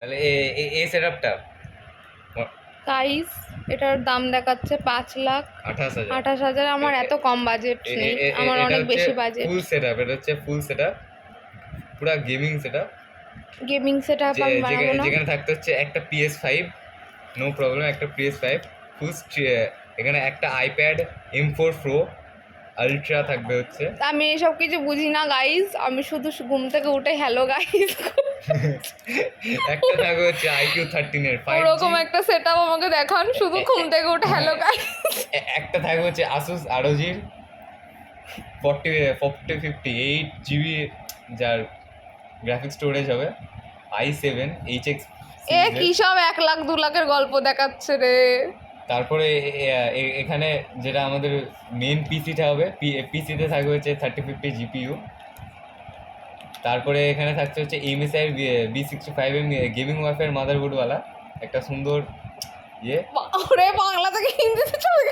তাহলে এই সেটআপটা গাইস এটার দাম দেখাচ্ছে 5,28,000। 28,000। আমার এত কম বাজেট নেই, আমার অনেক বেশি বাজেট। ফুল সেটআপ, এটা হচ্ছে ফুল সেটআপ, পুরো গেমিং সেটআপ। গেমিং সেটআপ আমি বানাবো না। যেখানে থাকতে হচ্ছে একটা PS5, নো প্রবলেম, একটা PS5 ফুল, এখানে একটা আইপ্যাড M4 Pro আলট্রা থাকবে হচ্ছে। আমি এসব কিছু বুঝি না গাইস, আমি শুধু ঘুম থেকে উঠে হ্যালো গাইস একটা থাকবে হচ্ছে IQ13 এর 5G। ওরকম একটা সেটআপ আমাকে দেখান, শুধু ঘুম থেকে উঠে হ্যালো গাইস। একটা থাকবে হচ্ছে Asus ROG 4050 8GB, যার গ্রাফিক স্টোরেজ হবে i7 HX এ সিরিজের। কি সব 1,00,000 2,00,000-এর গল্প দেখাচ্ছে রে। তারপরে এখানে যেটা আমাদের মেন পিসিটা হবে, পিসিতে থাকবে হচ্ছে 3050 GPU। তারপরে এখানে থাকছে হচ্ছে MSI B65 গেমিং ওয়াইফাই মাদারবোর্ডওয়ালা একটা সুন্দর ইয়ে। ওরে বাংলা থেকে হিন্দিতে চলে